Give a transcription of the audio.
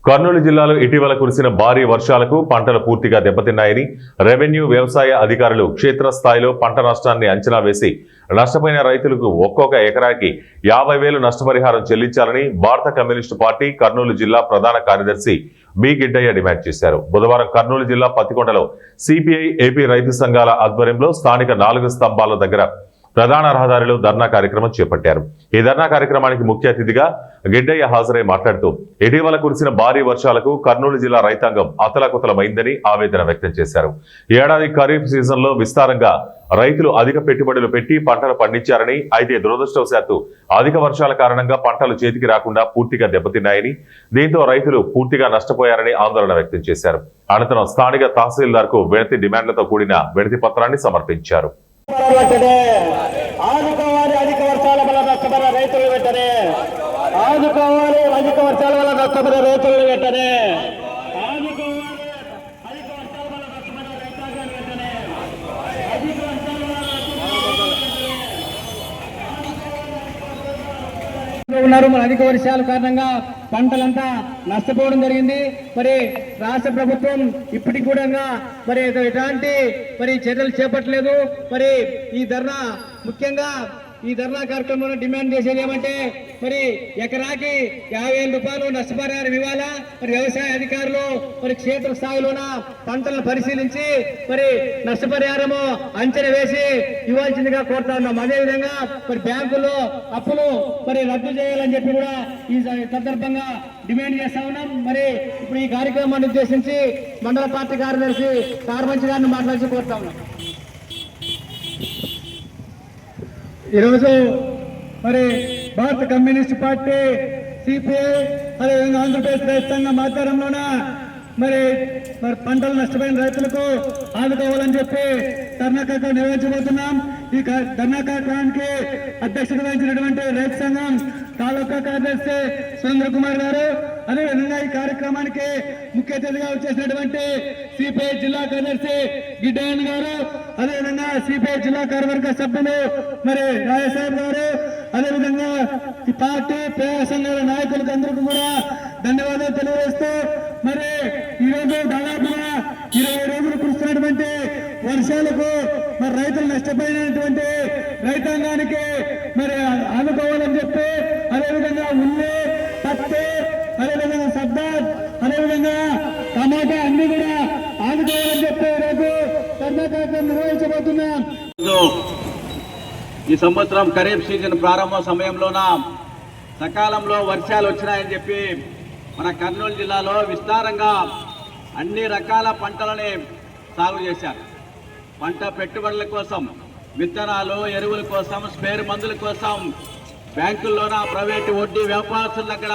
కర్నూలు జిల్లాలో ఇటీవల కురిసిన భారీ వర్షాలకు పంటలు పూర్తిగా దెబ్బతిన్నాయని రెవెన్యూ వ్యవసాయ అధికారులు క్షేత్రస్థాయిలో పంట నష్టాన్ని అంచనా వేసి నష్టపోయిన రైతులకు ఒక్కొక్క ఎకరాకి 50,000 నష్టపరిహారం చెల్లించాలని భారత కమ్యూనిస్టు పార్టీ కర్నూలు జిల్లా ప్రధాన కార్యదర్శి బి గిడ్డయ్య డిమాండ్ చేశారు. బుధవారం కర్నూలు జిల్లా పత్తికొండలో సిపిఐ ఏపీ రైతు సంఘాల ఆధ్వర్యంలో స్థానిక 4 స్తంభాల దగ్గర ప్రధాన రహదారిలో ధర్నా కార్యక్రమం చేపట్టారు. ఈ ధర్నా కార్యక్రమానికి ముఖ్య అతిథిగా గిడ్డయ్య హాజరై మాట్లాడుతూ ఇటీవల కురిసిన భారీ వర్షాలకు కర్నూలు జిల్లా రైతాంగం అతలాకుతలమైందని ఆవేదన వ్యక్తం చేశారు. ఏడాది ఖరీఫ్ సీజన్లో విస్తారంగా రైతులు అధిక పెట్టుబడులు పెట్టి పంటలు పండించారని, అయితే దురదృష్టవశాత్తు అధిక వర్షాల కారణంగా పంటలు చేతికి రాకుండా పూర్తిగా దెబ్బతిన్నాయని, దీంతో రైతులు పూర్తిగా నష్టపోయారని ఆందోళన వ్యక్తం చేశారు. అనంతరం స్థానిక తహసీల్దార్ కు వినతి డిమాండ్లతో కూడిన వినతి పత్రాన్ని సమర్పించారు. ఆదుకోవాలి, అధిక వర్షాల వల్ల నష్టపడే రైతులు వెంటనే ఆదుకోవాలి, అధిక వర్షాల వల్ల నష్టపడే రైతులు వెంటనే ఆదుకోవాలి, అధిక వర్షాల వల్ల నష్టపడే రైతాంగాన్ని వెంటనే అధిక వర్షాల ఉన్నారు. మన అధిక వర్షాల కారణంగా పంటలంతా నష్టపోవడం జరిగింది. మరి రాష్ట్ర ప్రభుత్వం ఇప్పటికి కూడా మరి ఎలాంటి చర్యలు చేపట్టలేదు. మరి ఈ ధర్నా ముఖ్యంగా ఈ ధర్నా కార్యక్రమంలో డిమాండ్ చేసేది ఏమంటే, మరి ఎకరాకి 50,000 రూపాయలు నష్టపరిహారం ఇవ్వాలా. మరి వ్యవసాయ అధికారులు మరి క్షేత్ర స్థాయిలోన పంటలను పరిశీలించి మరి నష్టపరిహారము అంచనా వేసి ఇవ్వాల్సిందిగా కోరుతా ఉన్నాం. అదేవిధంగా మరి బ్యాంకుల్లో అప్పులు మరి రద్దు చేయాలని చెప్పి కూడా ఈ సందర్భంగా డిమాండ్ చేస్తా ఉన్నాం. మరి ఇప్పుడు ఈ కార్యక్రమాన్ని ఉద్దేశించి మండల పార్టీ కార్యదర్శి కార్మంచి గారిని మాట్లాడి కోరుతా ఉన్నాం. ఈరోజు మరి భారత కమ్యూనిస్ట్ పార్టీ సిపిఐ అదేవిధంగా ఆంధ్రప్రదేశ్ రైతు సంఘం ఆధ్వర్యంలోన మరి పంటలు నష్టపోయిన రైతులకు ఆదుకోవాలని చెప్పి ధర్నా కార్యక్రమం నిర్వహించబోతున్నాం. ఈ ధర్నా కార్యక్రమానికి అధ్యక్షత వహించినటువంటి రైతు సంఘం తాలూకా కార్యదర్శి సురేంద్ర కుమార్ గారు, అదేవిధంగా ఈ కార్యక్రమానికి ముఖ్య అతిథిగా వచ్చేసినటువంటి సిపిఐ జిల్లా కార్యదర్శి గిడ్డయ్య గారు, అదేవిధంగా సిపిఐ జిల్లా కార్యవర్గ సభ్యులు మరి రాజసాహెబ్ గారు, అదేవిధంగా ఈ పార్టీ ప్రజా సంఘాల నాయకులకు అందరికీ కూడా ధన్యవాదాలు తెలియజేస్తూ, మరి ఈరోజు దాదాపుగా 20 రోజులు కురుస్తున్నటువంటి వర్షాలకు మరి రైతులు నష్టపోయినటువంటి రైతాంగానికి మరి ఆదుకోవాలని చెప్పి, అదేవిధంగా ఉల్లి, పత్తి, అదేవిధంగా సబ్బాద్, అదేవిధంగా టమాటా అన్ని కూడా ఆదుకోవాలని చెప్పి ఈరోజు ధర్నా కార్యక్రమం నిర్వహించబోతున్నాం. ఈ సంవత్సరం ఖరీఫ్ సీజన్ ప్రారంభ సమయంలోన సకాలంలో వర్షాలు వచ్చినాయని చెప్పి మన కర్నూలు జిల్లాలో విస్తారంగా అన్ని రకాల పంటలని సాగు చేశారు. పంట పెట్టుబడుల కోసం, విత్తనాలు, ఎరువుల కోసం, స్పేర్ మందుల కోసం బ్యాంకుల్లోన ప్రైవేటు వడ్డీ వ్యాపారస్తుల దగ్గర